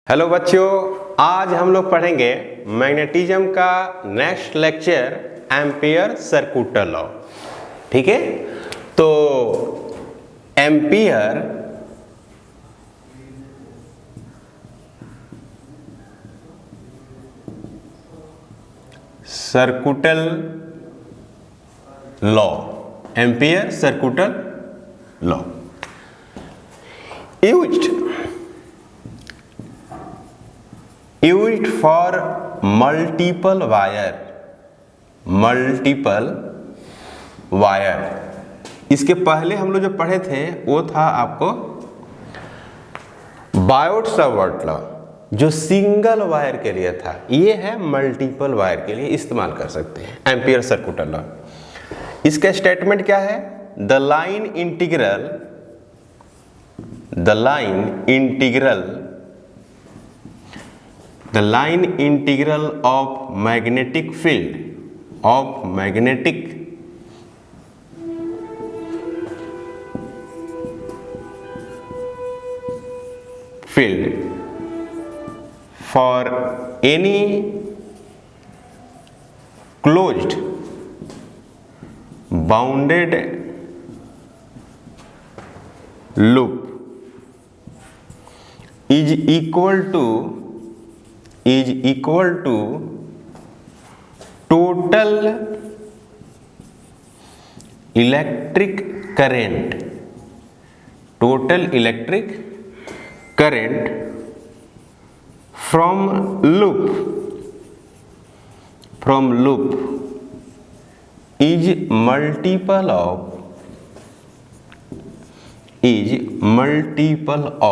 Hello बच्चों, आज हम लोग पढ़ेंगे मैग्नेटिज्म का नेक्स्ट लेक्चर एम्पियर सर्कुटल लॉ। ठीक है, तो ampere सर्कुटल law, ampere सर्कुटल law used for multiple wire। इसके पहले हम लोग जो पढ़े थे वो था आपको बायोट-सावर्ट लॉ, जो सिंगल वायर के लिए था। ये है मल्टीपल वायर के लिए इस्तेमाल कर सकते हैं एम्पियर सर्कुटल लॉ। इसका स्टेटमेंट क्या है? The line integral of magnetic field for any closed bounded loop is equal to total electric current from loop is multiple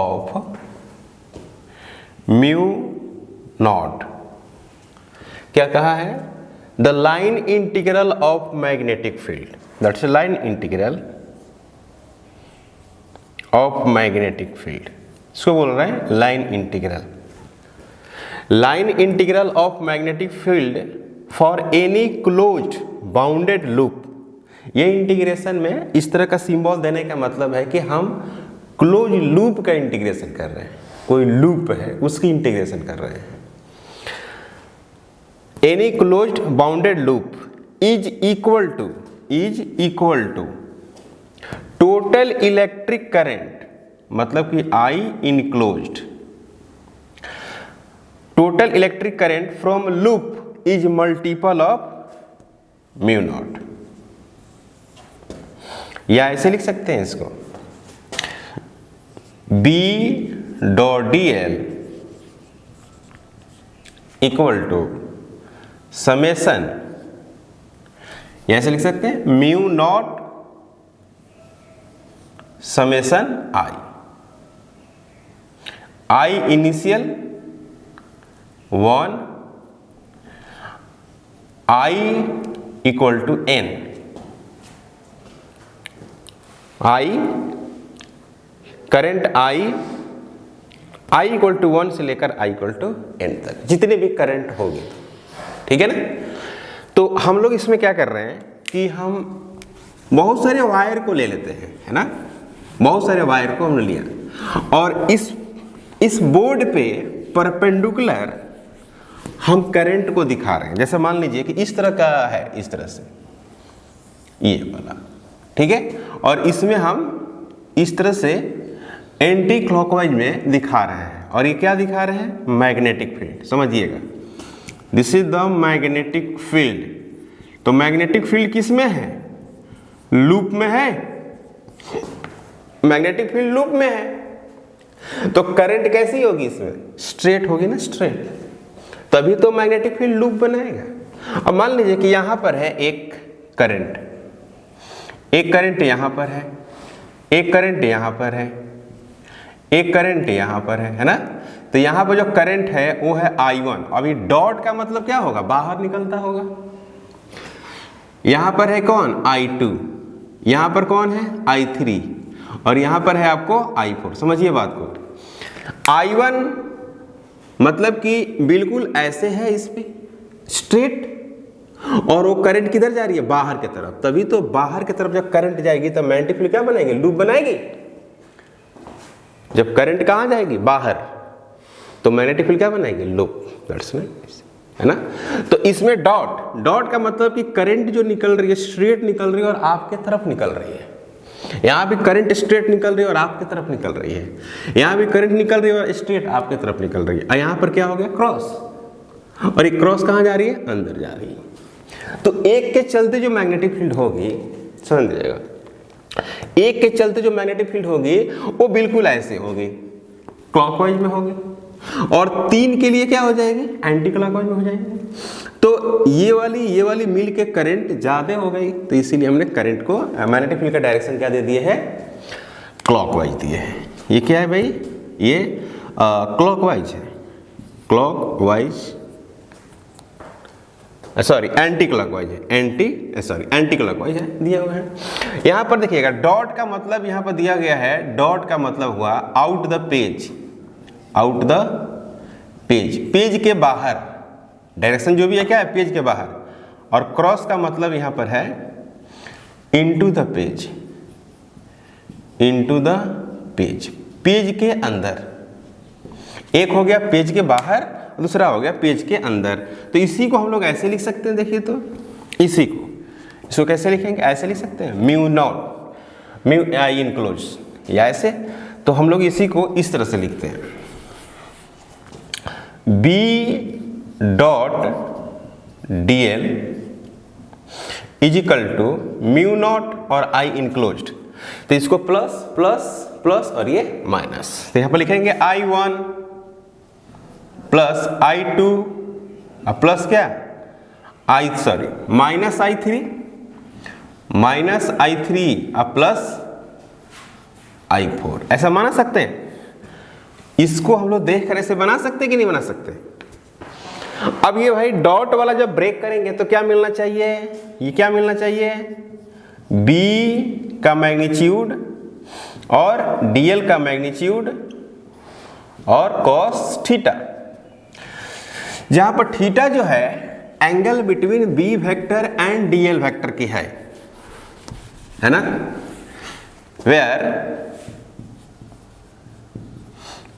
of mu not. क्या कहा है? The line integral of magnetic field, that's line integral of magnetic field. इसको बोल रहे हैं line integral of magnetic field for any closed bounded loop. ये integration में इस तरह का सिंबल देने का मतलब है कि हम क्लोज लूप का इंटीग्रेशन कर रहे हैं। कोई लूप है उसकी इंटीग्रेशन कर रहे हैं। Any closed bounded loop is equal to total electric current, मतलब कि I enclosed, total electric current from loop is multiple of mu naught। या ऐसे लिख सकते हैं इसको, B dot dl equal to summation, ऐसे लिख सकते हैं mu naught summation I initial 1, I equal to n, I current I equal to 1 से लेकर आई इक्वल टू n तक जितने भी करंट होगी। ठीक है ना? तो हम लोग इसमें क्या कर रहे हैं कि हम बहुत सारे वायर को ले लेते हैं, है ना? बहुत सारे वायर को हमने लिया और इस बोर्ड पे परपेंडिकुलर हम करंट को दिखा रहे हैं। जैसे मान लीजिए कि इस तरह का है, इस तरह से ये वाला, ठीक है? और इसमें हम इस तरह से एंटी क्लॉकवाइज में दिखा रहे हैं। और ये क्या दिखा रहे हैं? Magnetic field. समझिएगा, this is the magnetic field. तो मैग्नेटिक फील्ड किस में है? लूप में है। मैग्नेटिक फील्ड लूप में है तो करंट कैसी होगी? इसमें स्ट्रेट होगी ना, स्ट्रेट, तभी तो मैग्नेटिक फील्ड लूप बनाएगा। अब मान लीजिए कि यहां पर है एक करंट यहां पर है, एक करंट यहां पर है, एक करंट यहां पर है ना? तो यहां पर जो करंट है वो है I1। अभी डॉट का मतलब क्या होगा? बाहर निकलता होगा। यहां पर है कौन? I2, यहां पर कौन है? I3 और यहां पर है आपको I4। समझिए बात को। I1 मतलब कि बिल्कुल ऐसे है इस पे स्ट्रेट, और वो करंट किधर जा रही है? बाहर की तरफ। तभी तो बाहर की तरफ जब करंट जाएगी तो मैग्नेटिक फील्ड क्या बनाएगी? लूप बनाएगी। जब करंट कहां जाएगी? बाहर, तो तो मैग्नेटिक फील्ड क्या बनाएगी, लूप, दैट्स नाइस, है ना। तो इसमें डॉट का मतलब कि करंट जो निकल रही है स्ट्रेट निकल रही है और आपके तरफ निकल रही है। यहाँ भी करंट स्ट्रेट निकल रही है और आपके तरफ निकल रही है, यहाँ भी करंट निकल रही है और स्ट्रेट आपके तरफ निकल रही है। और यहाँ पर क्या हो गया, क्रॉस, और एक क्रॉस कहाँ जा रही है, अंदर जा रही है। तो एक के चलते जो मैग्नेटिक फील्ड होगी, समझ लीजिएगा, एक के चलते जो मैग्नेटिक फील्ड होगी वो बिल्कुल ऐसे होगी, क्लॉकवाइज में होगी, और 3 के लिए क्या हो जाएगी, एंटी क्लॉकवाइज में हो जाएगी। तो ये वाली मिल के करंट ज्यादा हो गई, तो इसीलिए हमने करंट को मैग्नेटिक फील्ड का डायरेक्शन क्या दे दिए है, क्लॉकवाइज दिए है। ये क्या है भाई, ये क्लॉकवाइज है, क्लॉकवाइज, सॉरी एंटी क्लॉकवाइज है, एंटी क्लॉकवाइज है, दिया हुआ है। यहां पर देखिएगा डॉट का मतलब यहां पर दिया गया है, डॉट का मतलब हुआ out the page, out the page, page के बाहर, डायरेक्शन जो भी है क्या है, पेज के बाहर। और क्रॉस का मतलब यहां पर है into the page, into the page, page के अंदर। एक हो गया पेज के बाहर, दूसरा हो गया पेज के अंदर। तो इसी को हम लोग ऐसे लिख सकते हैं, देखिए तो इसी को, इसको कैसे लिखेंगे, ऐसे लिख सकते हैं, mu not, mu I enclose, या ऐसे। तो हम लोग इसी को इस तरह से लिखते हैं, B dot D L is equal to mu naught और आई इनक्लोज्ड। तो इसको प्लस प्लस प्लस और ये माइनस, तो यहां पर लिखेंगे I1 प्लस I2 प्लस क्या माइनस I3 प्लस I4, ऐसा माना सकते हैं। इसको हम लोग देख कर ऐसे बना सकते हैं कि नहीं बना सकते। अब ये भाई डॉट वाला जब ब्रेक करेंगे तो क्या मिलना चाहिए, ये क्या मिलना चाहिए, B का मैग्नीट्यूड और DL का मैग्नीट्यूड और कॉस थीटा, जहां पर थीटा जो है angle between B vector and DL vector की है ना,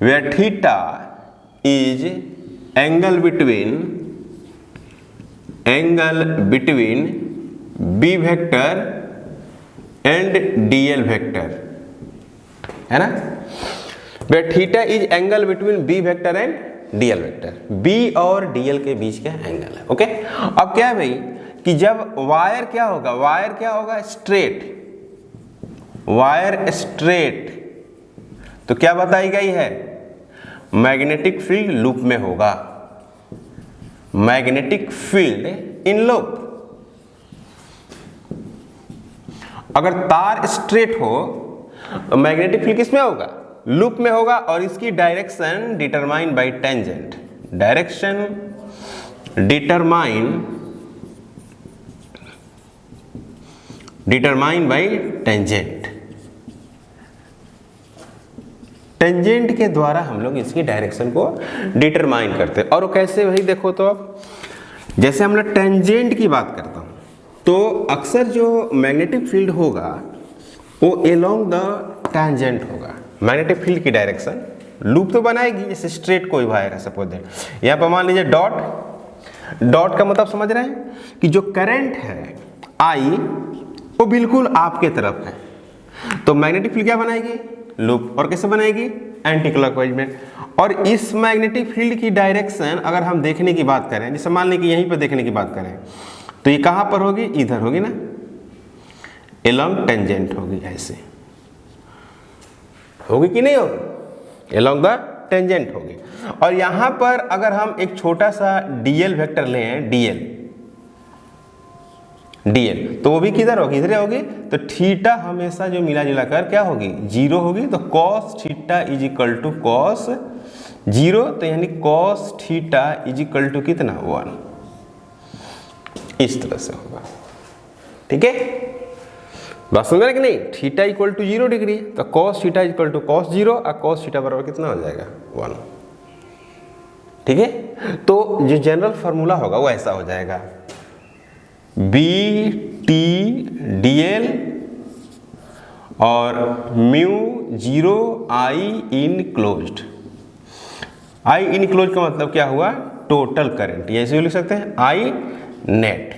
where theta is angle between B vector and DL vector, है ना, where theta is angle between B vector and DL vector, B और DL के बीच का एंगल है। ओके, अब क्या है भाई कि जब वायर क्या होगा, वायर स्ट्रेट, तो क्या बताई गई है, मैग्नेटिक फील्ड लूप में होगा, मैग्नेटिक फील्ड इन लूप। अगर तार स्ट्रेट हो तो मैग्नेटिक फील्ड किस में होगा, लूप में होगा, और इसकी direction determine by tangent, direction determine by tangent, tangent के द्वारा हम लोग इसकी डायरेक्शन को डिटरमाइन करते हैं। और वो कैसे भाई, देखो तो जैसे हम लोग टेंजेंट की बात करता हूं तो अक्सर जो मैग्नेटिक फील्ड होगा वो एलोंग द टेंजेंट होगा, मैग्नेटिक फील्ड की डायरेक्शन लूप तो बनाएगी, जैसे स्ट्रेट कोई वायर है सपोज दैट, यहाँ पर मान लीजिए डॉट का मतलब समझ रहे हैं कि जो करंट है I वो बिल्कुल आपके तरफ है, तो मैग्नेटिक फील्ड क्या बनाएगी, लूप, और कैसे बनाएगी, एंटी क्लॉकवाइज में। और इस मैग्नेटिक फील्ड की डायरेक्शन अगर हम देखने की बात करें, जैसे मान लें कि यहीं पर देखने की बात करें, तो ये कहां पर होगी, इधर होगी ना, एलोंग टेंजेंट होगी, ऐसे होगी कि नहीं होगी, एलोंग द टेंजेंट होगी। और यहां पर अगर हम एक छोटा सा DL वेक्टर लें, DL तो वो भी किधर होगी, इधर होगी, तो थीटा हमेशा जो मिला जुला कर क्या होगी, 0 होगी, तो cos theta is equal to cos 0, तो यानी cos theta is equal to कितना, 1, इस तरह से होगा। ठीक है, बात समझ रहे कि नहीं, थीटा इक्वल टू 0 डिग्री, तो cos theta equal to cos 0 और cos थीटा बराबर कितना हो जाएगा, 1। ठीक है, तो जो जनरल फार्मूला होगा वो ऐसा हो जाएगा, BTDL और mu 0 I enclosed, I enclose का मतलब क्या हुआ, टोटल करंट, ये ऐसे लिख सकते हैं आई नेट।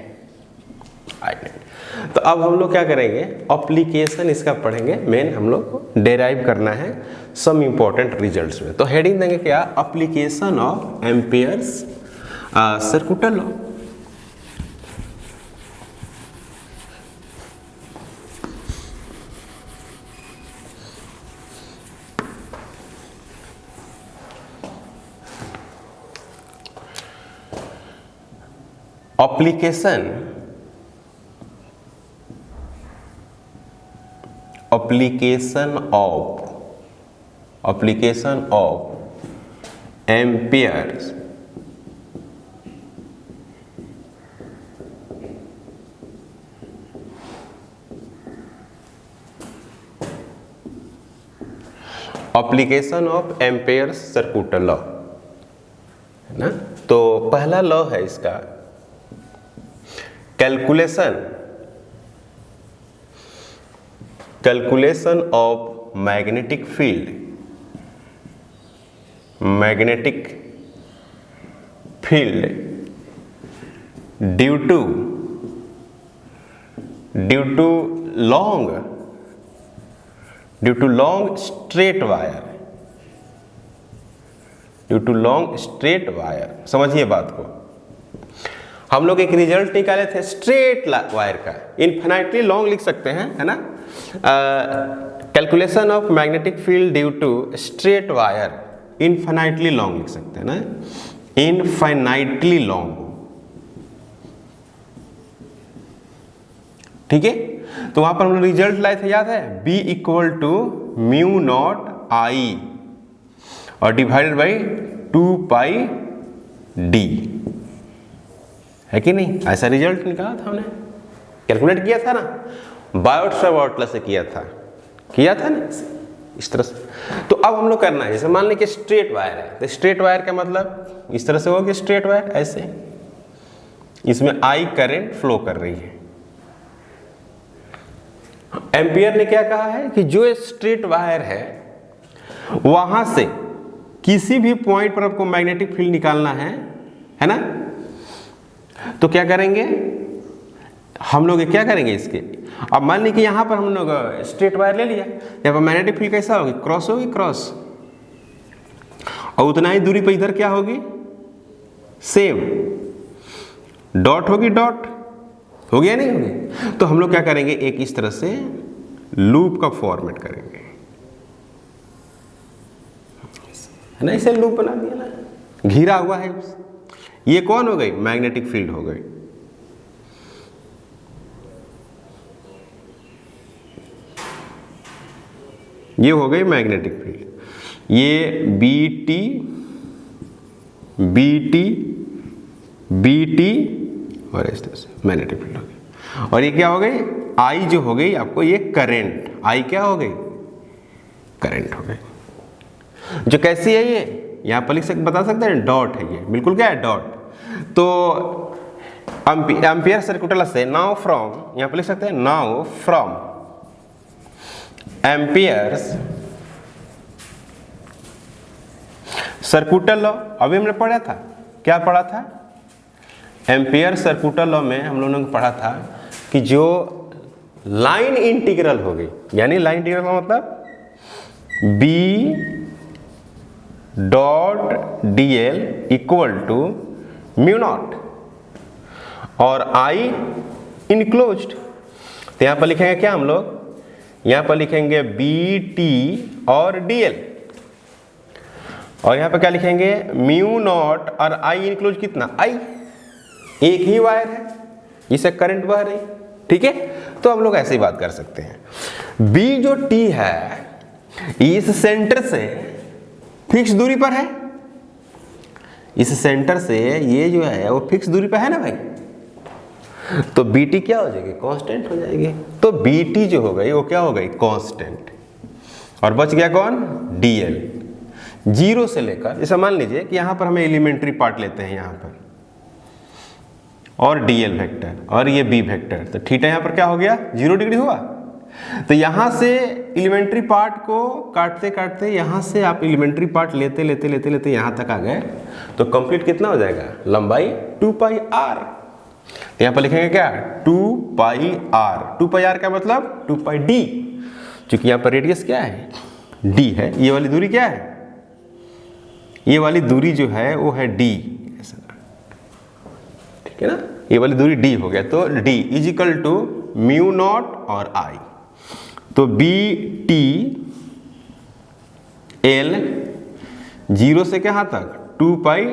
तो अब हम लोग क्या करेंगे, एप्लीकेशन इसका पढ़ेंगे, मेन हम लोग को डेराइव करना है सम इंपॉर्टेंट रिजल्ट्स में। तो हेडिंग देंगे क्या, application of Ampere's circular law. application of amperes circular law है ना। तो पहला लॉ है इसका calculation of magnetic field due to long straight wire. समझिए बात को, हम लोग एक रिजल्ट निकाले थे स्ट्रेट वायर का, इनफिनाइटली लॉन्ग लिख सकते हैं, है ना। Calculation of magnetic field due to straight wire, infinitely long लिख सकते हैं ना, इनफिनाइटली लॉन्ग, ठीक है। तो वहां पर हम लोग रिजल्ट लाए थे, याद है, B equal to mu naught I और डिवाइडेड बाई 2 पाई डी, है कि नहीं। ऐसा रिजल्ट निकाला था हमने, कैलकुलेट किया था ना, बायोट से किया था ना, इस तरह से। तो अब हम लोग करना है, जैसे मान लें कि स्ट्रेट वायर है, तो स्ट्रेट वायर का मतलब इस तरह से होगा कि स्ट्रेट वायर ऐसे, इसमें आई करंट फ्लो कर रही है। एम्पियर ने क्या कहा है कि जो स्ट्रेट वायर है वहां से किसी भी पॉइंट पर आपको मैग्नेटिक फील्ड निकालना है ना। तो क्या करेंगे हम लोग, क्या करेंगे इसके, अब मान लीजिए कि यहां पर हम लोग स्ट्रेट वायर ले लिया, यहाँ पर मैग्नेटिक फील्ड कैसा होगी, क्रॉस होगी, क्रॉस, और उतना ही दूरी पर इधर क्या होगी, सेम, डॉट होगी, डॉट हो गया नहीं होगी। तो हम लोग क्या करेंगे, एक इस तरह से लूप का फॉर्मेट करेंगे, है ना, इसे लूप बना दिया ना, घिरा हुआ है। ये कौन हो गई, मैग्नेटिक फील्ड हो गई। ये हो गई मैग्नेटिक फील्ड, ये बी टी और इस तरह से मैग्नेटिक फील्ड हो गई। और ये क्या हो गई, आई जो हो गई आपको, ये करंट, आई क्या हो गई, करंट हो गई। जो कैसी है ये, यहां पर लिख सकते, बता सकते हैं, डॉट है, ये बिल्कुल क्या है, डॉट। तो एम्पियर सर्कुलर लॉ से नाउ फ्रॉम, यहां पर लिख सकते हैं, now from amperes circular law, अभी हमने पढ़ा था, क्या पढ़ा था, एम्पियर सर्कुलर लॉ में हम लोगों ने पढ़ा था कि जो लाइन इंटीग्रल हो गई, यानी लाइन इंटीग्रल का मतलब B dot D L equal to mu naught और आई इनक्लोज्ड। तो यहां पर लिखेंगे क्या हम लोग, यहां पर लिखेंगे बी टी और डी एल, और यहां पर क्या लिखेंगे, म्यू नॉट और आई इनक्लोज कितना, आई, एक ही वायर है, इसे करंट बह रही, ठीक है। तो हम लोग ऐसे ही बात कर सकते हैं, बी जो टी है इस सेंटर से फिक्स दूरी पर है, इस सेंटर से ये जो है वो फिक्स दूरी पर है ना भाई, तो बी टी क्या हो जाएगी, कांस्टेंट हो जाएगी। तो बी टी जो हो गई वो क्या हो गई, कांस्टेंट, और बच गया कौन, डी एल, जीरो से लेकर, जैसे मान लीजिए कि यहां पर हमें एलिमेंट्री पार्ट लेते हैं यहां पर, और डी एल वेक्टर और ये बी वेक्टर, तो थीटा यहां पर क्या हो गया, 0 डिग्री हुआ। तो यहाँ से एलिमेंट्री पार्ट को काटते काटते यहाँ से आप एलिमेंट्री पार्ट लेते लेते लेते लेते यहाँ तक आ गए, तो कंप्लीट कितना हो जाएगा, लंबाई 2 पाई r। यहाँ पर लिखेंगे क्या, 2 पाई r। 2 पाई r का मतलब 2 पाई d, क्योंकि यहाँ पर रेडियस क्या है, d है। ये वाली दूरी क्या है, ये वाली दूरी जो है वो है d, ठीक है ना, ये वाली दूरी d हो गया। तो d is equal to mu naught और I, तो बी टी एल 0 से कहाँ तक 2 pi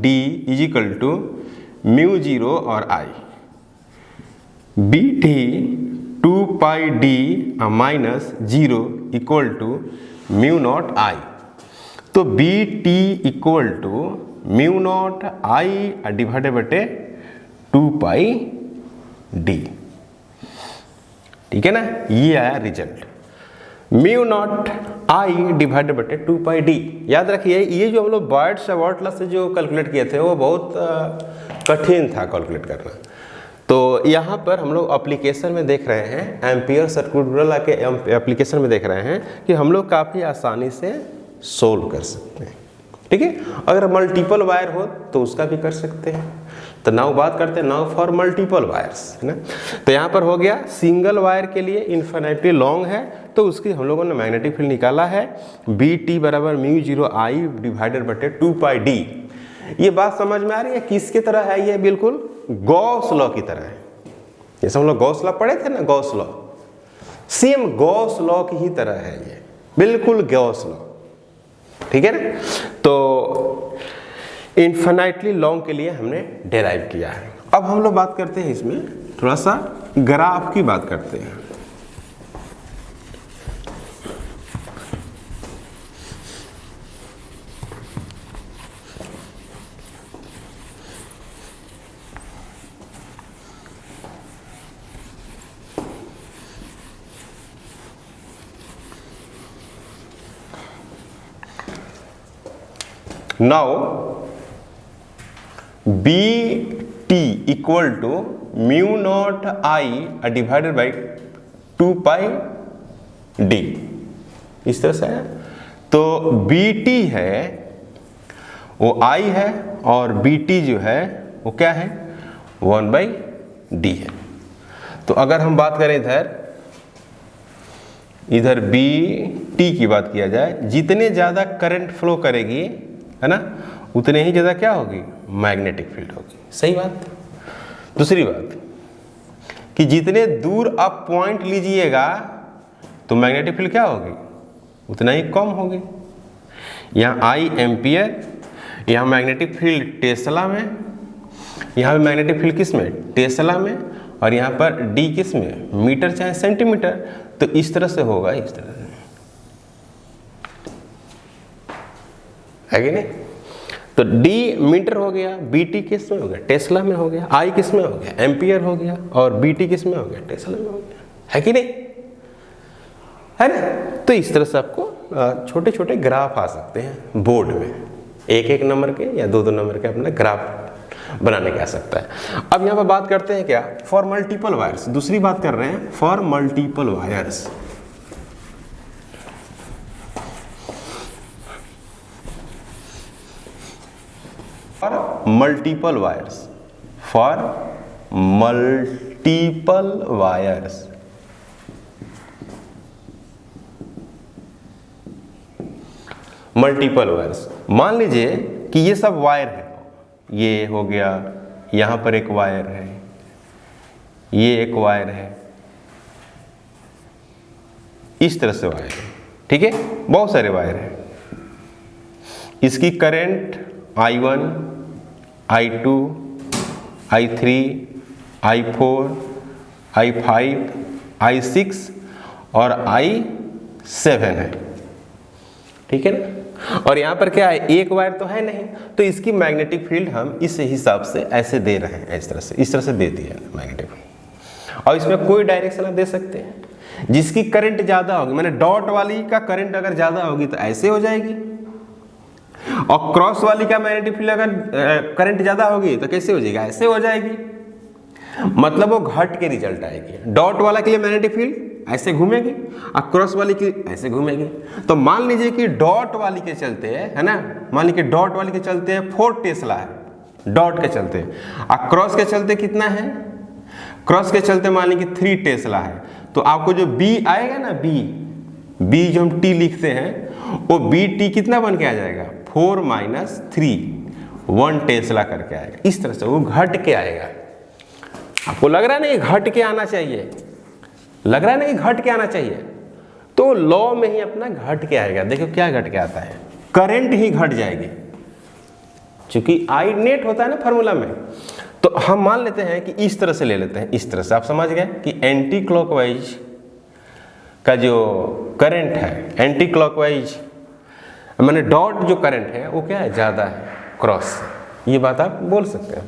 d is equal to mu 0 और I। B T 2 pi d minus 0 equal to mu naught I। तो B T equal to mu naught I divided बटे 2 pi d, ठीक है ना। ये आया result, mu naught I divided बटे 2 pi d। याद रखिए ये जो हम लोग बायट्स अवार्ड लॉ से जो कैलकुलेट किए थे वो बहुत कठिन था कैलकुलेट करना। तो यहाँ पर हम लोग एप्लीकेशन में देख रहे हैं, एम्पियर सर्किट लॉ के एप्लीकेशन में देख रहे हैं कि हम लोग काफ़ी आसानी से सोल्व कर सकते हैं, ठीक है। अगर मल्टीपल वायर हो तो उसका भी कर सकते हैं। तो नाउ बात करते हैं नाउ फॉर मल्टीपल वायर्स, है ना। तो यहाँ पर हो गया सिंगल वायर के लिए इन्फिनिटली लॉन्ग है, तो उसकी हम लोगों ने मैग्नेटिक फील्ड निकाला है बी टी बराबर म्यू 0 I डिवाइडेड बटे 2 पाई d। ये बात समझ में आ रही है, किसकी तरह है, ये बिल्कुल गॉस लॉ की तरह है। जैसे हम लोग गॉस लॉ पढ़े थे ना, Gauss law, same Gauss law की ही तरह है ये, बिल्कुल गॉस लॉ, ठीक है ना। तो इन्फिनिटली लॉन्ग के लिए हमने डेराइव किया है। अब हम लोग बात करते हैं इसमें थोड़ा सा ग्राफ की बात करते हैं। Now B T equal to mu naught I divided by 2 pi d, इस तरह से है। तो बी टी है वो I है और बी टी जो है वो क्या है, 1 बाई d है। तो अगर हम बात करें इधर बी टी की बात किया जाए, जितने ज़्यादा करंट फ्लो करेगी, है ना, उतने ही ज़्यादा क्या होगी, मैग्नेटिक फील्ड होगी। सही बात। दूसरी बात कि जितने दूर आप पॉइंट लीजिएगा तो मैग्नेटिक फील्ड क्या होगी, उतना ही कम होगी। यहाँ I एम्पियर, यहाँ मैग्नेटिक फील्ड टेस्ला में, यहाँ पे मैग्नेटिक फील्ड किस में, टेस्ला में, और यहाँ पर D किस में, मीटर चाहे सेंटीमीटर। तो इस तरह से होगा, इस तरह से, है कि नहीं। तो D मीटर हो गया, BT किस में हो गया, टेस्ला में हो गया, I किस में हो गया, एम्पियर हो गया, और BT किस में हो गया, टेस्ला में हो गया, है कि नहीं, है ना। तो इस तरह से आपको छोटे छोटे ग्राफ आ सकते हैं बोर्ड में, एक एक नंबर के या दो दो नंबर के अपना ग्राफ बनाने के आ सकता है। अब यहाँ पर बात करते हैं क्या, फॉर मल्टीपल वायर्स। दूसरी बात कर रहे हैं for multiple wires. For multiple wires, for multiple wires, multiple wires. मान लीजिए कि ये सब वायर है, ये हो गया, यहाँ पर एक वायर है, ये एक वायर है, इस तरह से वायर है, ठीक है, बहुत सारे वायर हैं। इसकी current I1, I2, I3, I4, I5, I6 और I7 है, ठीक है ना। और यहाँ पर क्या है, एक वायर तो है नहीं, तो इसकी मैग्नेटिक फील्ड हम इस हिसाब से ऐसे दे रहे हैं, इस तरह से दे दिया मैग्नेटिक फील्ड। और इसमें कोई डायरेक्शन आप दे सकते हैं। जिसकी करंट ज़्यादा होगी, मैंने डॉट वाली का करंट अगर ज़्यादा होगी तो ऐसे हो जाएगी, और क्रॉस वाली का मैग्नेटिक फील्ड अगर करंट ज़्यादा होगी तो कैसे हो जाएगा, ऐसे हो जाएगी। मतलब वो घट के रिजल्ट आएगी। डॉट वाला के लिए मैग्नेटिक फील्ड ऐसे घूमेगी और क्रॉस वाली की ऐसे घूमेगी। तो मान लीजिए कि डॉट वाली के चलते है ना, मान लीजिए कि डॉट वाली के चलते 4 टेस्ला है, डॉट के चलते, और क्रॉस के चलते कितना है, क्रॉस के चलते मान लीजिए कि 3 टेस्ला है। तो आपको जो बी आएगा ना, बी जो हम टी लिखते हैं वो बी टी कितना बन के आ जाएगा, 4 - 3 1 टेस्ला करके आएगा। इस तरह से वो घट के आएगा। आपको लग रहा है ना ये घट के आना चाहिए, लग रहा है ना कि घट के आना चाहिए, तो लॉ में ही अपना घट के आएगा। देखो क्या घट के आता है, करंट ही घट जाएगी, क्योंकि आई नेट होता है ना फार्मूला में। तो हम मान लेते हैं कि इस तरह से ले लेते हैं, इस तरह से। आप समझ गए कि एंटी क्लॉकवाइज का जो करंट है, एंटी क्लॉकवाइज माने डॉट जो करंट है वो क्या है, ज़्यादा है क्रॉस। ये बात आप बोल सकते हैं।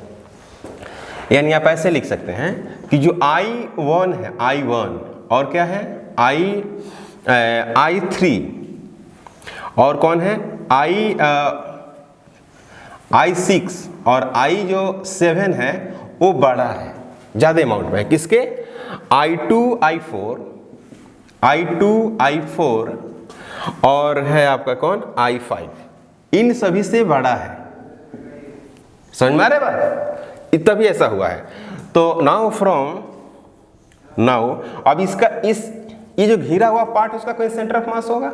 यानी आप ऐसे लिख सकते हैं कि जो I1 है, I1 और क्या है I3 और कौन है I6 और I जो 7 है वो बड़ा है, ज़्यादा अमाउंट में। किसके, I2 I4 और है आपका कौन I5, इन सभी से बड़ा है। समझ में आ रहा है बात, तभी ऐसा हुआ है। तो नाउ अब इसका ये जो घिरा हुआ पार्ट उसका कोई सेंटर ऑफ मास होगा,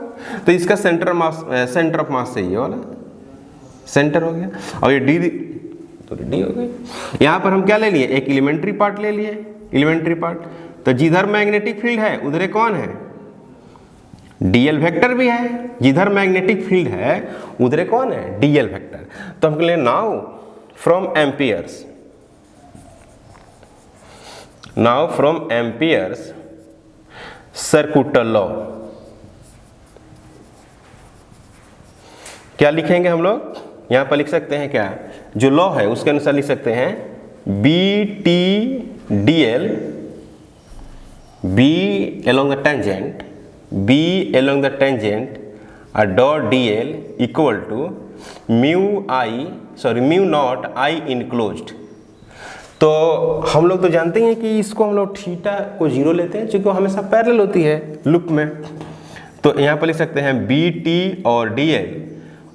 तो इसका सेंटर ऑफ मास से ये वाला सेंटर हो गया, और ये डी तो डी हो गई। यहाँ पर हम क्या ले लिए, एक एलिमेंट्री पार्ट ले लिए, एलिमेंट्री पार्ट। तो जिधर मैग्नेटिक फील्ड है उधर कौन है, डीएल वेक्टर भी है, जिधर मैग्नेटिक फील्ड है उधर कौन है, डीएल वेक्टर। तो हम ले नाउ फ्रॉम एम्पियर्स सर्कुटल लॉ क्या लिखेंगे हम लोग, यहां पर लिख सकते हैं क्या, जो लॉ है उसके अनुसार लिख सकते हैं B T D L, B along the tangent dot D L equal to mu naught I enclosed. तो हम लोग तो जानते हैं कि इसको हम लोग थीटा को 0 लेते हैं, क्योंकि हमेशा पैरेलल होती है लूप में। तो यहाँ पर लिख सकते हैं बी टी और डी एल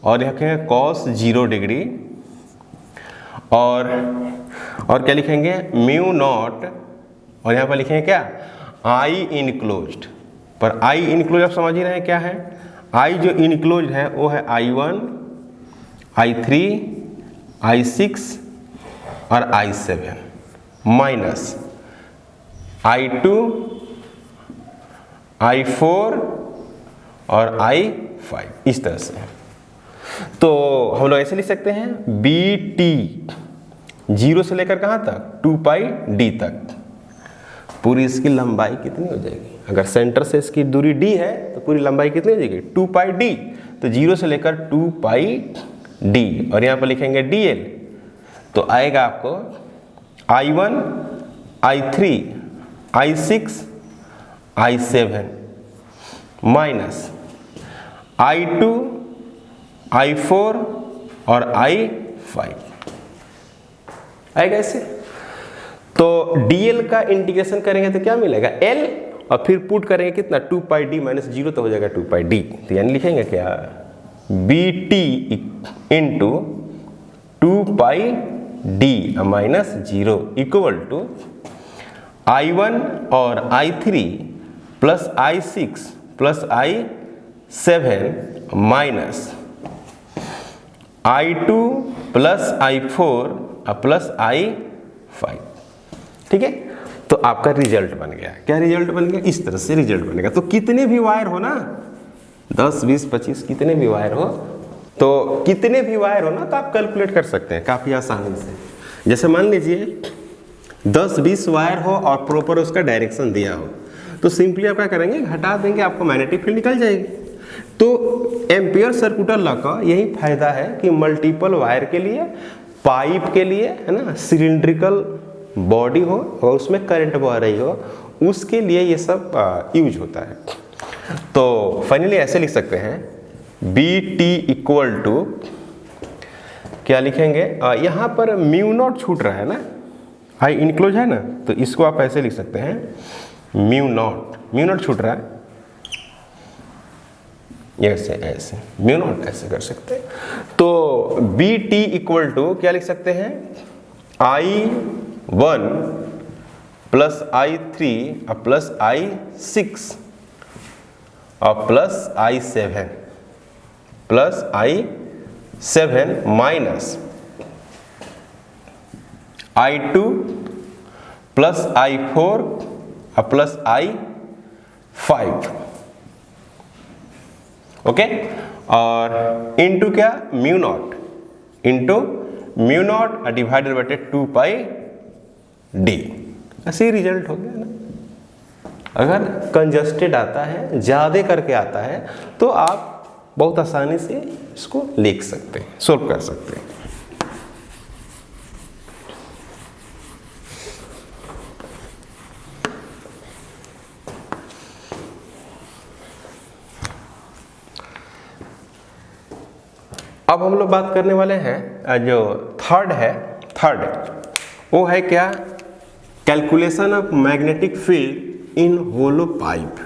और लिखेंगे cos 0 डिग्री और क्या लिखेंगे म्यू नॉट, और यहाँ पर लिखेंगे क्या आई इनक्लोज्ड। पर आई इनक्लोज आप समझ ही रहे हैं क्या है, आई जो इनक्लोज है वो है I1 I3 I6 और I7 माइनस I2 I4 और I5, इस तरह से। तो हम लोग ऐसे लिख सकते हैं बी टी 0 से लेकर कहाँ तक, 2πd तक। पूरी इसकी लंबाई कितनी हो जाएगी, अगर सेंटर से इसकी दूरी d है तो पूरी लंबाई कितनी हो जाएगी 2πd। तो 0 से लेकर 2πd और यहाँ पर लिखेंगे dl, तो आएगा आपको I1 I3 I6 I7 minus I2 I4 और I5 आएगा ऐसे। तो dl का इंटीग्रेशन करेंगे तो क्या मिलेगा l, और फिर पुट करेंगे कितना 2πd माइनस 0 तो हो जाएगा 2πd। तो यानी लिखेंगे क्या bt into 2πd minus 0 equal to I1 और I3 plus I6 plus I7 minus I2 plus I4 plus I5। ठीक है, तो आपका रिजल्ट बन गया। क्या रिजल्ट बन गया, इस तरह से रिजल्ट बनेगा। तो कितने भी वायर हो ना, 10 20 25 कितने भी वायर हो, तो कितने भी वायर हो ना, तो आप कैलकुलेट कर सकते हैं काफ़ी आसानी से। जैसे मान लीजिए 10 20 वायर हो और प्रॉपर उसका डायरेक्शन दिया हो, तो सिंपली आप क्या करेंगे, घटा देंगे, आपको मैग्नेटिक फील्ड निकल जाएगी। तो एम्पियर सर्कुटल लॉ का यही फायदा है कि मल्टीपल वायर के लिए, पाइप के लिए, है ना, सिलिंड्रिकल बॉडी हो और उसमें करंट बह रही हो, उसके लिए ये सब यूज होता है। तो फाइनली ऐसे लिख सकते हैं बी टी इक्वल टू क्या लिखेंगे, यहाँ पर म्यू नॉट छूट रहा है ना, आई इनक्लोज है ना, तो इसको आप ऐसे लिख सकते हैं म्यू नॉट म्यू नॉट छूट रहा है, ऐसे ऐसे म्यू नॉट ऐसे कर सकते हैं। तो बी टी इक्वल टू क्या लिख सकते हैं, I1 प्लस I3 और प्लस I6 और plus I7 minus I2 plus I4 और प्लस I5, ओके। और इनटू क्या, mu naught, into mu naught divided by 2 pi D. ऐसे ही रिजल्ट हो गया ना। अगर कंजस्टेड आता है, ज़्यादा करके आता है, तो आप बहुत आसानी से इसको लिख सकते हैं, सोल्व कर सकते हैं। अब हम लोग बात करने वाले हैं जो थर्ड वो है क्या, calculation of magnetic field in hollow pipe.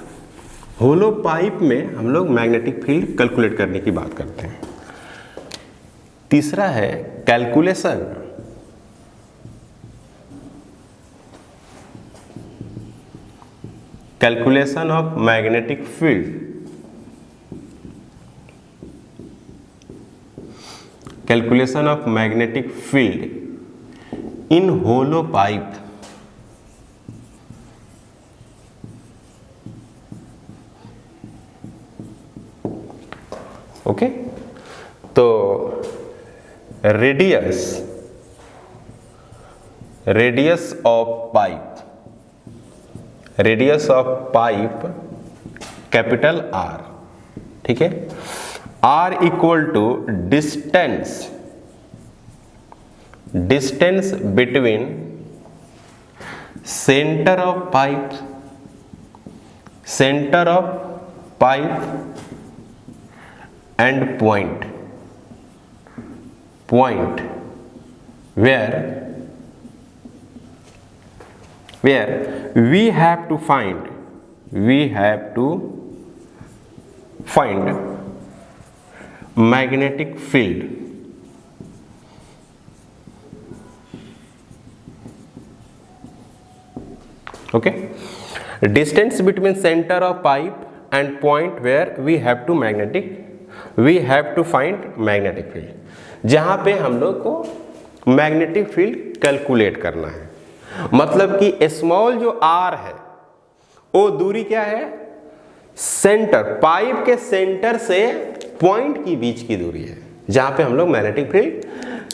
Hollow pipe में हम लोग मैग्नेटिक फील्ड कैलकुलेट करने की बात करते हैं। तीसरा है calculation of magnetic field, calculation of magnetic field in hollow pipe. Okay, तो radius of pipe capital R, ठीक है। R equal to distance between centre of pipe and point where we have to find magnetic field, okay, distance between center of pipe and point where we have to find magnetic field, जहां पे हम लोग को magnetic field calculate करना है। मतलब कि small जो r है वो दूरी क्या है, सेंटर, पाइप के सेंटर से पॉइंट की बीच की दूरी है, जहां पे हम लोग मैग्नेटिक फील्ड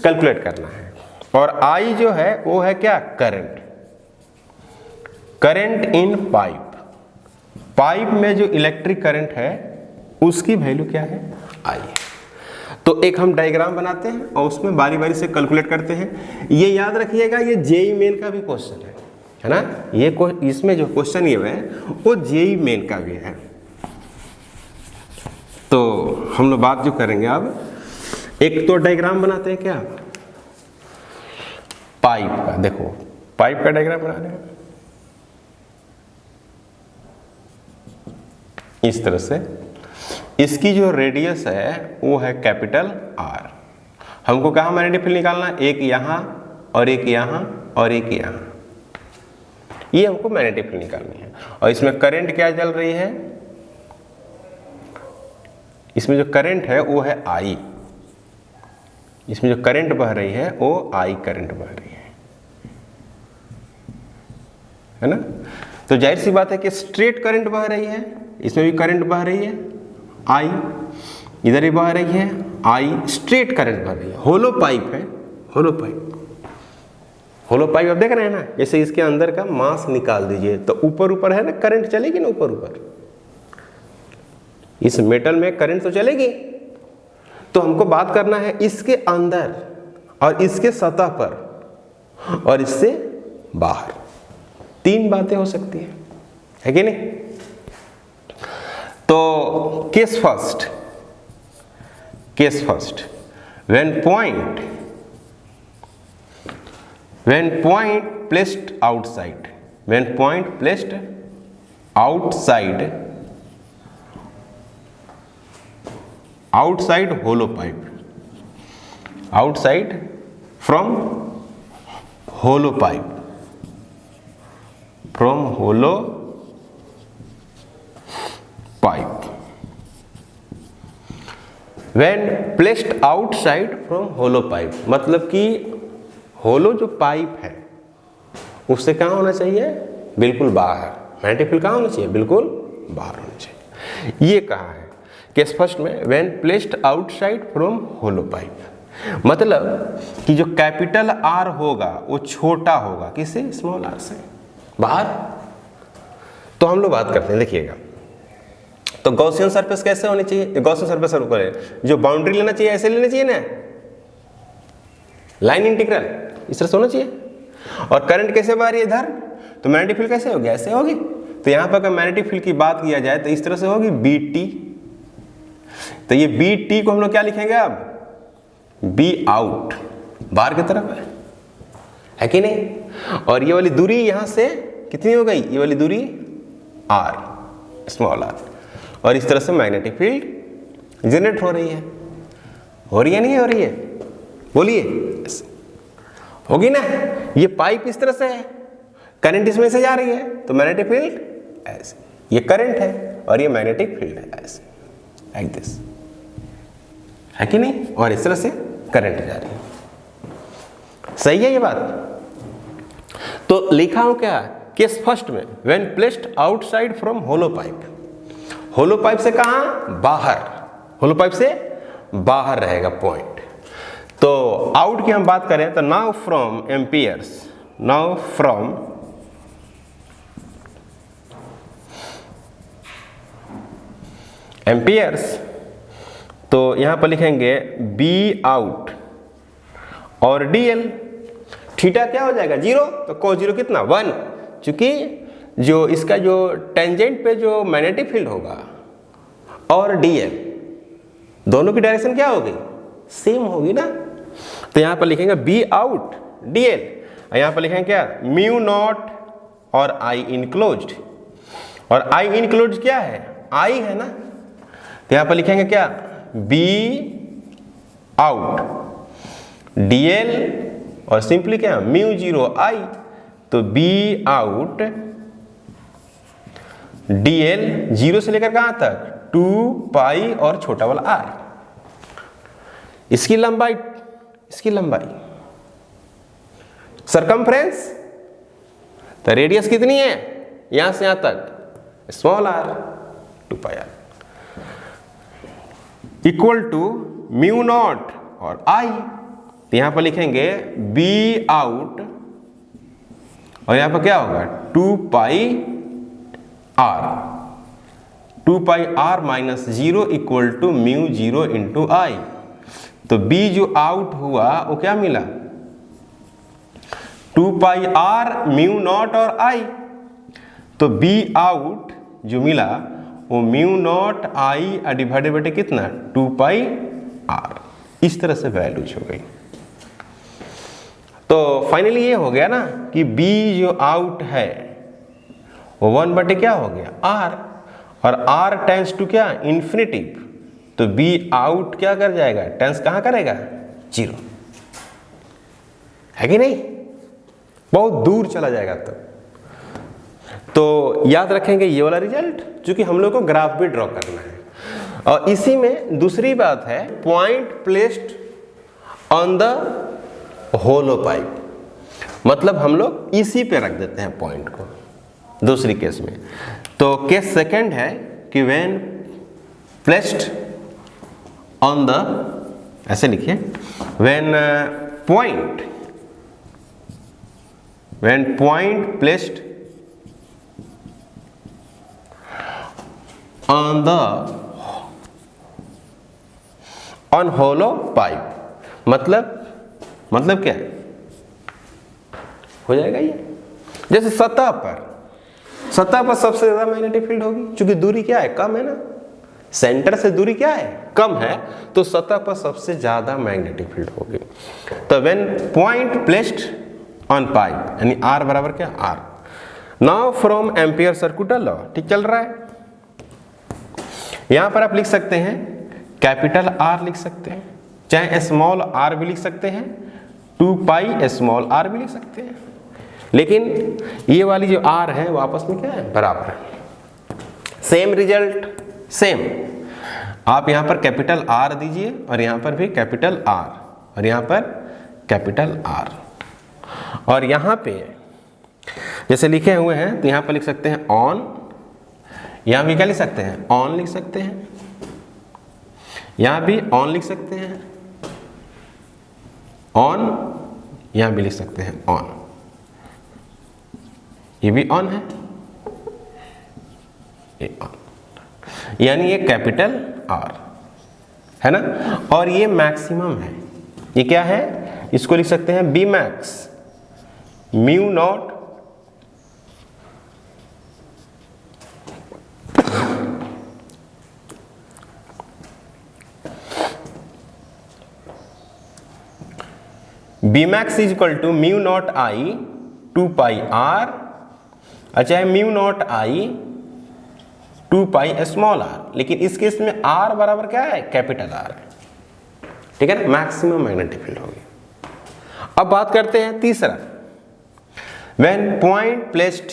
कैलकुलेट करना है। और I जो है वो है क्या, करंट इन पाइप में जो इलेक्ट्रिक करंट है उसकी वैल्यू क्या है, I। तो एक हम डायग्राम बनाते हैं और उसमें बारी बारी से कैलकुलेट करते हैं। ये याद रखिएगा, ये जेई मेन का भी क्वेश्चन है ना। ये इसमें जो क्वेश्चन ये है वो जेई मेन का भी है। तो हम लोग बात जो करेंगे अब, एक तो डायग्राम बनाते हैं क्या, पाइप का। देखो पाइप का डायग्राम बना रहे हैं इस तरह से। इसकी जो रेडियस है वो है कैपिटल R। हमको कहाँ मैग्नेटिक फील्ड निकालना है, एक यहाँ और एक यहाँ और एक यहाँ, ये हमको मैग्नेटिक फील्ड निकालनी है। और इसमें करंट क्या चल रही है, इसमें जो करंट है वो है I। इसमें जो करंट बह रही है वो I करंट बह रही है ना। तो जाहिर सी बात है कि स्ट्रेट करंट बह रही है, इसमें भी करंट बह रही है I, इधर भी बह रही है I, स्ट्रेट करंट बह रही है। होलो पाइप है, होलो पाइप आप देख रहे हैं ना। जैसे इसके अंदर का मास निकाल दीजिए तो ऊपर है ना, करंट चलेगी ना ऊपर। इस मेटल में करंट तो चलेगी। तो हमको बात करना है इसके अंदर और इसके सतह पर और इससे बाहर। तीन बातें हो सकती है कि नहीं। तो case first, when point placed outside hollow pipe, outside from hollow pipe, from hollow pipe, when placed outside from hollow pipe, मतलब कि होलो जो पाइप है उससे कहाँ होना चाहिए, बिल्कुल बाहर। मैग्नेटिक फील्ड कहाँ होना चाहिए, बिल्कुल बाहर होना चाहिए। ये कहा है कि फर्स्ट में when placed outside from hollow pipe, मतलब कि जो कैपिटल आर होगा वो छोटा होगा किससे, स्मॉल आर से, बाहर। तो हम लोग बात करते हैं, देखिएगा तो गॉसियन सरफेस कैसे होनी चाहिए, गॉसियन सरफेस जो बाउंड्री लेना चाहिए ऐसे लेना चाहिए ना, लाइन इंटीग्रल इस तरह से होना चाहिए। और करंट कैसे बह रही है इधर, तो मैग्नेटिक फील्ड कैसे होगी, ऐसे होगी। तो यहां पर अगर मैग्नेटिक फील्ड की बात किया जाए तो इस तरह से होगी बी टी। तो ये बी टी को हम लोग क्या लिखेंगे अब, बी आउट, बाहर की तरफ है कि नहीं। और ये वाली दूरी यहां से कितनी हो गई, ये वाली दूरी आर, स्मॉल आर। और इस तरह से मैग्नेटिक फील्ड जनरेट हो रही है, नहीं हो रही है, बोलिए, होगी ना। ये पाइप इस तरह से है, करंट इसमें से जा रही है, तो मैग्नेटिक फील्ड ऐसे, ये करंट है और ये मैग्नेटिक फील्ड है ऐसे, लाइक दिस, है कि नहीं। और इस तरह से करंट जा रही है, सही है ये बात। तो लिखा हूं क्या, केस फर्स्ट में when placed outside from hollow pipe, hollow pipe से कहां, बाहर, होलो पाइप से बाहर रहेगा पॉइंट। तो आउट की हम बात करें तो now from amperes, now from amperes, तो यहां पर लिखेंगे बी आउट और डीएल, थीटा क्या हो जाएगा, 0, तो cos 0 कितना, 1, क्योंकि जो इसका जो टेंजेंट पे जो मैग्नेटिक फील्ड होगा और डीएल दोनों की डायरेक्शन क्या होगी, सेम होगी ना। तो यहां पर लिखेंगे बी आउट डीएल, यहां पर लिखेंगे क्या, म्यू नॉट और आई इनक्लोज्ड, और आई इनक्लोज्ड क्या है, आई है ना। तो यहां पर लिखेंगे क्या, बी आउट डीएल और सिंपली क्या, म्यू 0 आई, तो बी आउट डीएल 0 से लेकर कहां तक, 2 पाई और छोटा वाला आर, इसकी लंबाई, सरकमफ्रेंस, तो रेडियस कितनी है यहां से यहां तक, small R, 2 pi R, equal to mu naught और आई। तो यहां पर लिखेंगे बी आउट और यहां पर क्या होगा, 2 pi R, 2 pi R minus 0 equal to mu 0 into I. तो बी जो आउट हुआ वो क्या मिला, 2 पाई आर म्यू नॉट और आई। तो बी आउट जो मिला वो mu naught I divided by कितना, 2 पाई आर। इस तरह से वैल्यूज हो गई। तो फाइनली ये हो गया ना कि बी जो आउट है वो 1 बटे क्या हो गया, आर, और आर टेंस टू क्या, इन्फिनिटिव। तो बी आउट क्या कर जाएगा, टेंस कहां करेगा, 0, है कि नहीं, बहुत दूर चला जाएगा। तो याद रखेंगे ये वाला रिजल्ट, क्योंकि हम लोग को ग्राफ भी ड्रॉ करना है। और इसी में दूसरी बात है, point placed on the hollow pipe, मतलब हम लोग इसी पे रख देते हैं पॉइंट को दूसरी केस में। तो केस सेकंड है कि व्हेन प्लेस्ड ऑन द, ऐसे लिखिए, when point placed on hollow pipe, मतलब क्या हो जाएगा, ये जैसे सतह पर सबसे ज्यादा मैग्नेटिक फील्ड होगी, क्योंकि दूरी क्या है, कम है ना, सेंटर से दूरी क्या है, कम है, तो सतह पर सबसे ज्यादा मैग्नेटिक फील्ड होगी। तो when point placed on pipe, यानी आर बराबर क्या, R, now from Ampere circular law, ठीक चल रहा है। यहां पर आप लिख सकते हैं कैपिटल आर लिख सकते हैं, चाहे स्मॉल आर भी लिख सकते हैं, 2 पाई स्मॉल आर भी लिख सकते हैं, लेकिन ये वाली जो आर है वो आपस में क्या है, बराबर है। सेम रिजल्ट सेम, आप यहां पर कैपिटल आर दीजिए और यहां पर भी कैपिटल आर और यहां पर कैपिटल आर, और यहां पे जैसे लिखे हुए हैं तो यहां पर लिख सकते हैं ऑन, यहां भी क्या लिख सकते हैं, ऑन लिख सकते हैं, यहां भी ऑन लिख सकते हैं, ऑन, यहां भी लिख सकते हैं ऑन, ये भी ऑन है, ये ऑन, यानी ये कैपिटल आर है ना। और ये मैक्सिमम है, ये क्या है, इसको लिख सकते हैं B max mu naught B max is equal to mu naught I 2 pi R, अच्छा है mu naught I 2 pi small R, लेकिन इस केस में आर बराबर क्या है, कैपिटल आर है, ठीक है ना, मैक्सिमम मैग्नेटिक फील्ड होगी। अब बात करते हैं तीसरा, when point placed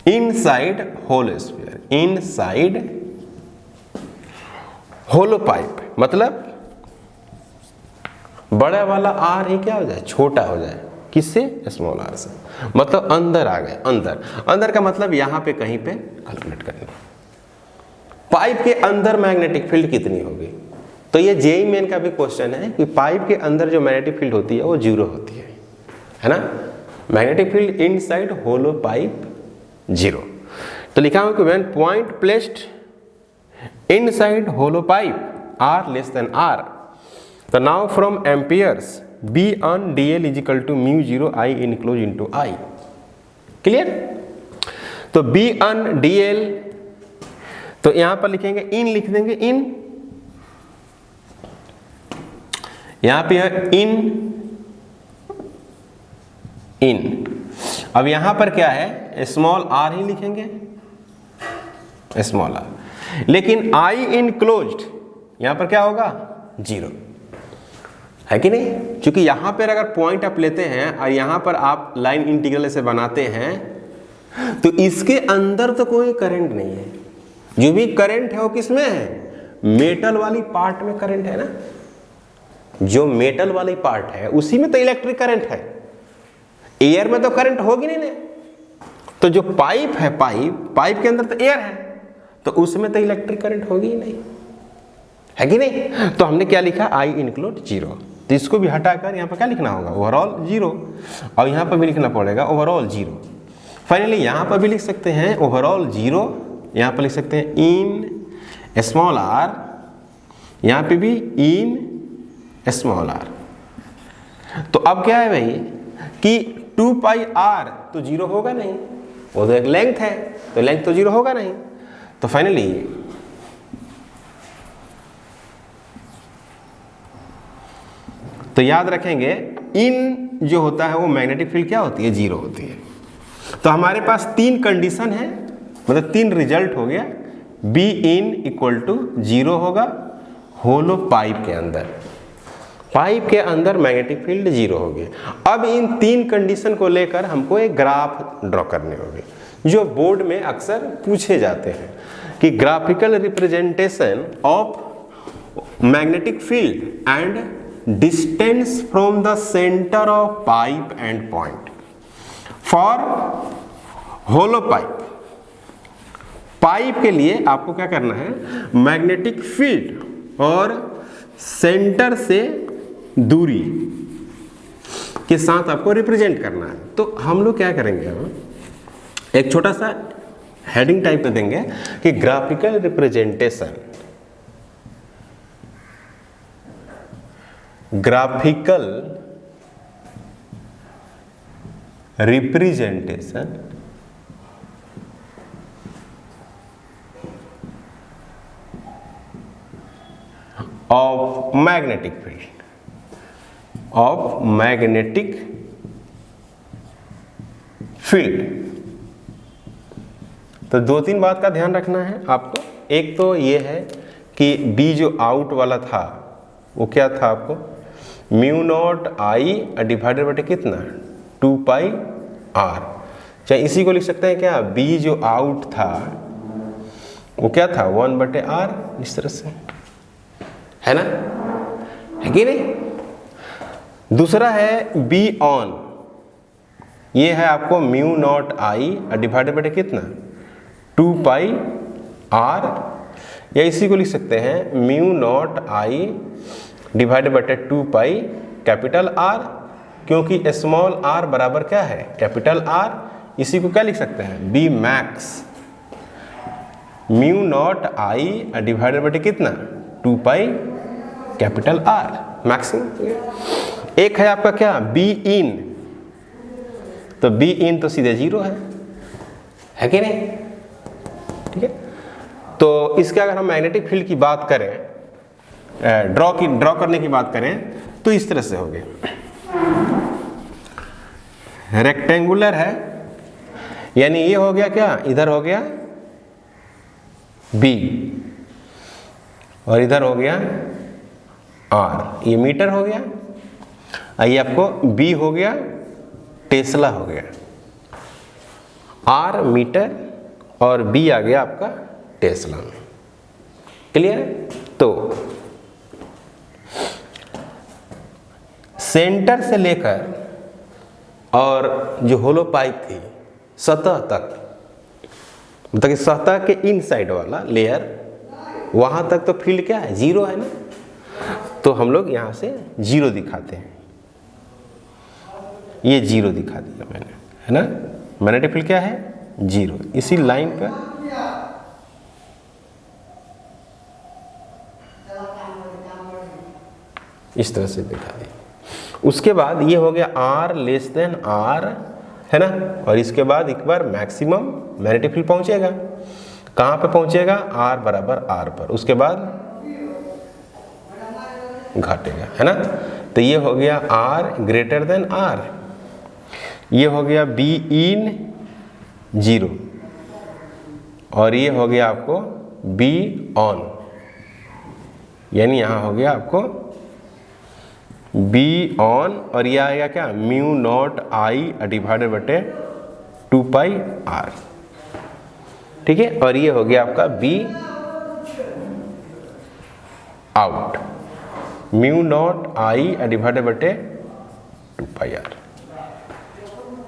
inside hollow sphere, inside hollow pipe, मतलब बड़ा वाला आर ही क्या हो जाए, छोटा हो जाए, किससे, स्मॉल आर से, मतलब अंदर आ गए, अंदर, अंदर का मतलब यहां पे कहीं पे कैलकुलेट करना। पाइप के अंदर मैग्नेटिक फील्ड कितनी होगी, तो ये जेईई मेन का भी क्वेश्चन है कि पाइप के अंदर जो मैग्नेटिक फील्ड होती है वो 0 होती है ना, magnetic field inside hollow pipe 0। तो लिखा हूं कि when point placed inside hollow pipe R less than R, तो now from Ampere's B on dl is equal to mu 0 I enclose into I, clear. तो B on dl, तो यहां पर लिखेंगे इन, लिख देंगे इन, यहां पे है इन, अब यहां पर क्या है, स्मॉल आर ही लिखेंगे, स्मॉल आर, लेकिन I इनक्लोज्ड यहां पर क्या होगा, 0 है कि नहीं, क्योंकि यहां पर अगर पॉइंट आप लेते हैं और यहां पर आप लाइन इंटीग्रल से बनाते हैं तो इसके अंदर तो कोई करंट नहीं है, जो भी करंट है वो किसमें है, मेटल वाली पार्ट में करंट है ना, जो मेटल वाली पार्ट है उसी में तो इलेक्ट्रिक करंट है, एयर में तो करंट होगी नहीं ना, तो जो पाइप है, पाइप के अंदर तो एयर है, तो उसमें तो इलेक्ट्रिक करंट होगी ही नहीं, है कि नहीं। तो हमने क्या लिखा, I इंक्लूड 0, तो इसको भी हटाकर यहाँ पर क्या लिखना होगा, ओवरऑल 0, और यहाँ पर भी लिखना पड़ेगा ओवरऑल 0। फाइनली यहाँ पर भी लिख सकते हैं ओवरऑल 0, यहाँ पर लिख सकते हैं इन स्मॉल आर, यहाँ पे भी इन स्मॉल आर। तो अब क्या है भाई कि 2 पाई आर तो 0 होगा नहीं, वो तो एक लेंथ है, तो लेंथ तो 0 होगा नहीं, तो फाइनली तो याद रखेंगे इन जो होता है वो मैग्नेटिक फील्ड क्या होती है, 0 होती है। तो हमारे पास 3 कंडीशन है, मतलब 3 रिजल्ट हो गया, बी इन इक्वल टू 0 होगा होलो पाइप के अंदर, पाइप के अंदर मैग्नेटिक फील्ड 0 होगी। अब इन 3 कंडीशन को लेकर हमको एक ग्राफ ड्रॉ करने होंगे, जो बोर्ड में अक्सर पूछे जाते हैं कि graphical representation of magnetic field and distance from the center of pipe and point for hollow pipe। Pipe के लिए आपको क्या करना है, मैग्नेटिक फील्ड और सेंटर से दूरी के साथ आपको रिप्रेजेंट करना है। तो हम लोग क्या करेंगे, हम एक छोटा सा हेडिंग टाइप में देंगे कि graphical representation, graphical representation of magnetic field, of magnetic field. तो दो तीन बात का ध्यान रखना है आपको। एक तो ये है कि बी जो आउट वाला था वो क्या था आपको, म्यू नॉट आई डिवाइडेड बटे कितना 2 पाई आर। चाहे इसी को लिख सकते हैं क्या, बी जो आउट था वो क्या था 1 बटे आर, इस तरह से, है ना, है कि नहीं। दूसरा है बी ऑन, ये है आपको म्यू नॉट आई डिवाइडेड बटे कितना 2 पाई आर, या इसी को लिख सकते हैं म्यू नॉट आई डिवाइडेड बटे 2 पाई कैपिटल आर, क्योंकि स्मॉल आर बराबर क्या है कैपिटल आर। इसी को क्या लिख सकते हैं B max, mu naught I divided बटे कितना 2 पाई कैपिटल आर मैक्सिमम। एक है आपका क्या बी इन, तो बी इन तो सीधे 0 है कि नहीं, ठीक है। तो इसके अगर हम मैग्नेटिक फील्ड की बात करें, ड्रॉ करने की बात करें तो इस तरह से हो गया, रेक्टेंगुलर है, यानी ये हो गया क्या, इधर हो गया B और इधर हो गया R, ये मीटर हो गया, ये आपको B हो गया, टेस्ला हो गया, R मीटर और B आ गया आपका टेस्ला में। क्लियर है। तो सेंटर से लेकर और जो होलो पाइप थी सतह तक, मतलब कि सतह के इनसाइड वाला लेयर, वहां तक तो फील्ड क्या है 0 है ना, तो हम लोग यहां से 0 दिखाते हैं, ये 0 दिखा दिया मैंने, है ना। मैग्नेटिक फील्ड क्या है 0, इसी लाइन पर इस तरह से दिखा दिया। उसके बाद ये हो गया R लेस देन R, है ना, और इसके बाद एक बार मैक्सिमम मैग्नेटिक फील्ड पहुंचेगा, कहाँ पे पहुंचेगा R बराबर R पर, उसके बाद घटेगा, है ना। तो ये हो गया R ग्रेटर देन R, ये हो गया B इन 0 और ये हो गया आपको B ऑन, यानी यहाँ हो गया आपको B ऑन और ये आएगा क्या म्यू नॉट आई डिवाइडेड बटे 2 पाई R, ठीक है। और ये हो गया आपका B out, mu naught I divided बटे 2 पाई R,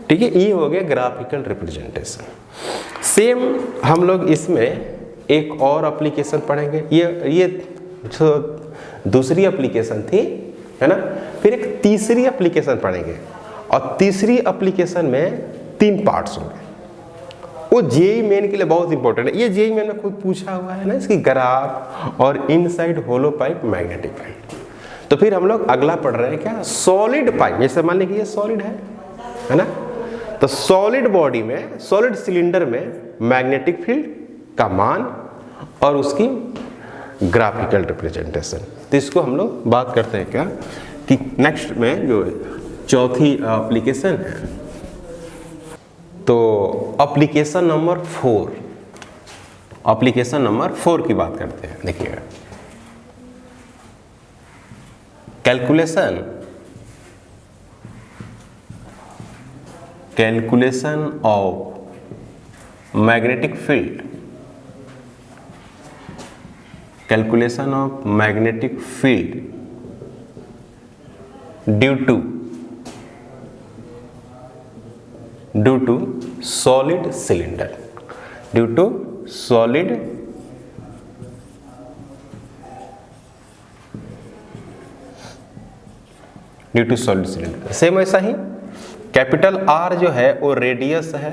ठीक है। ये हो गया ग्राफिकल रिप्रेजेंटेशन। सेम हम लोग इसमें एक और एप्लीकेशन पढ़ेंगे, ये जो दूसरी एप्लीकेशन थी, है ना। फिर एक तीसरी एप्लीकेशन पढ़ेंगे और तीसरी एप्लीकेशन में 3 पार्ट्स होंगे, वो जेईई मेन के लिए बहुत इंपॉर्टेंट है। ये जेईई मेन में खुद पूछा हुआ है ना, इसकी ग्राफ और inside hollow pipe magnetic field. तो फिर हम लोग अगला पढ़ रहे हैं क्या सॉलिड पाइप, जैसे मान लीजिए ये सॉलिड है ना, तो सॉलिड बॉडी में, सॉलिड सिलेंडर में मैग्नेटिक फील्ड का मान और उसकी ग्राफिकल रिप्रेजेंटेशन। तो इसको हम लोग बात करते हैं क्या कि नेक्स्ट में जो चौथी एप्लीकेशन है, तो एप्लीकेशन नंबर 4, एप्लीकेशन नंबर 4 की बात करते हैं। देखिएगा calculation of magnetic field, calculation of magnetic field due to solid cylinder, due to solid cylinder. Same ऐसा ही कैपिटल R जो है वो रेडियस है,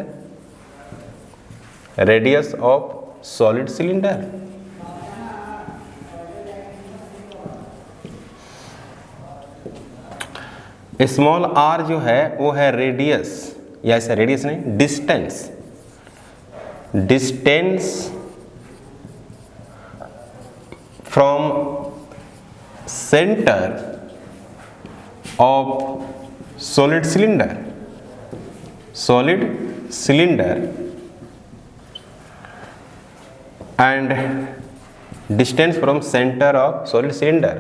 radius of solid cylinder, small r जो है वो है रेडियस, या ऐसा रेडियस नहीं distance, distance from centre of solid cylinder, solid cylinder and distance from center of solid cylinder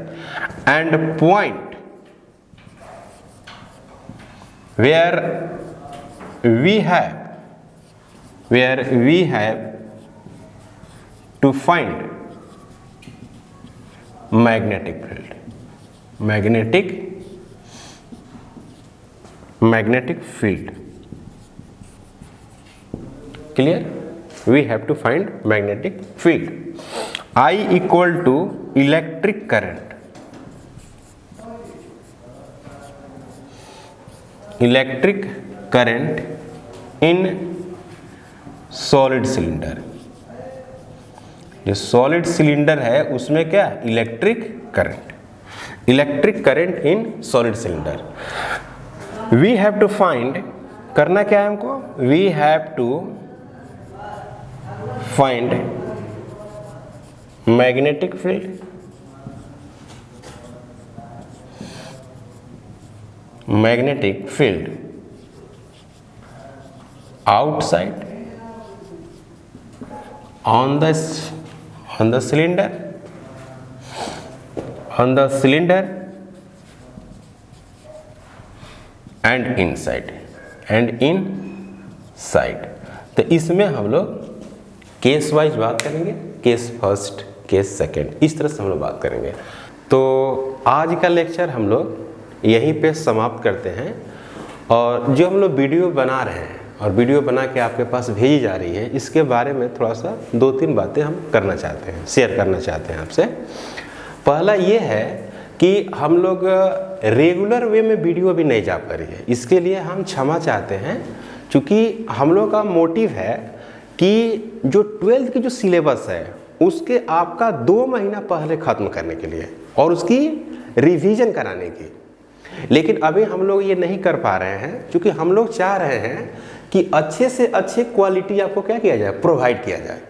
and point where we have to find magnetic field. Clear? We have to find magnetic field. I equal to electric current. Electric current in solid cylinder. जो solid cylinder है उसमें क्या, electric current in solid cylinder. We have to find, करना क्या है हमको, we have to find magnetic field. Magnetic field outside on the cylinder and inside. तो इसमें हम लोग केस वाइज बात करेंगे, केस फर्स्ट, केस सेकंड, इस तरह से हम लोग बात करेंगे. तो आज का लेक्चर हम लोग यहीं पे समाप्त करते हैं. और जो हम लोग वीडियो बना रहे हैं और वीडियो बना के आपके पास भेजी जा रही है, इसके बारे में थोड़ा सा 2-3 बातें हम करना चाहते हैं, शेयर करना चाहते हैं आपसे. पहला ये है कि हम लोग रेगुलर वे में वीडियो अभी नहीं जा पा रही है, इसके लिए हम क्षमा चाहते हैं. क्योंकि हम लोग का मोटिव है कि जो 12th की जो सिलेबस है उसके आपका 2 महीना पहले ख़त्म करने के लिए और उसकी रिवीजन कराने की. लेकिन अभी हम लोग ये नहीं कर पा रहे हैं क्योंकि हम लोग चाह रहे हैं कि अच्छे से अच्छे क्वालिटी आपको क्या किया जाए, प्रोवाइड किया जाए,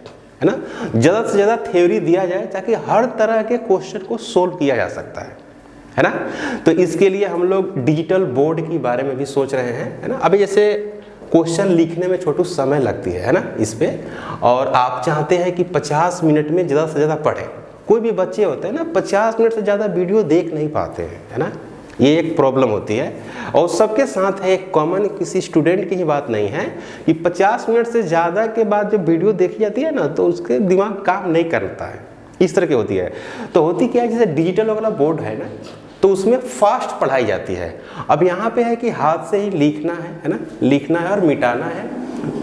है ना. ज़्यादा से ज़्यादा थ्योरी दिया जाए ताकि हर तरह के क्वेश्चन को सोल्व किया जा सकता है ना. तो इसके लिए हम लोग डिजिटल बोर्ड के बारे में भी सोच रहे हैं, है ना. अभी जैसे क्वेश्चन लिखने में छोटू समय लगती है ना इस पे, और आप चाहते हैं कि 50 मिनट में ज़्यादा से ज़्यादा पढ़ें. कोई भी बच्चे होते हैं ना 50 मिनट से ज़्यादा वीडियो देख नहीं पाते हैं, है ना. ये एक प्रॉब्लम होती है और सबके साथ है, एक कॉमन किसी स्टूडेंट की ही बात नहीं है कि 50 मिनट से ज़्यादा के बाद जब वीडियो देखी जाती है ना तो उसके दिमाग काम नहीं करता है, इस तरह की होती है. तो होती क्या है, जैसे डिजिटल वाला बोर्ड है ना तो उसमें फास्ट पढ़ाई जाती है. अब यहाँ पे है कि हाथ से ही लिखना है ना, लिखना है और मिटाना है,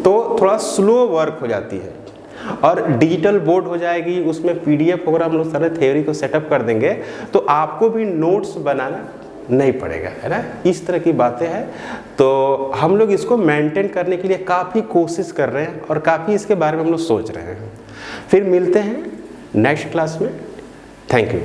तो थोड़ा स्लो वर्क हो जाती है. और डिजिटल बोर्ड हो जाएगी, उसमें PDF वगैरह हम लोग सारे थ्योरी को सेटअप कर देंगे तो आपको भी नोट्स बनाना नहीं पड़ेगा, है ना. इस तरह की बातें हैं. तो हम लोग इसको मेंटेन करने के लिए काफ़ी कोशिश कर रहे हैं और काफ़ी इसके बारे में हम लोग सोच रहे हैं. फिर मिलते हैं नेक्स्ट क्लास में. Thank you.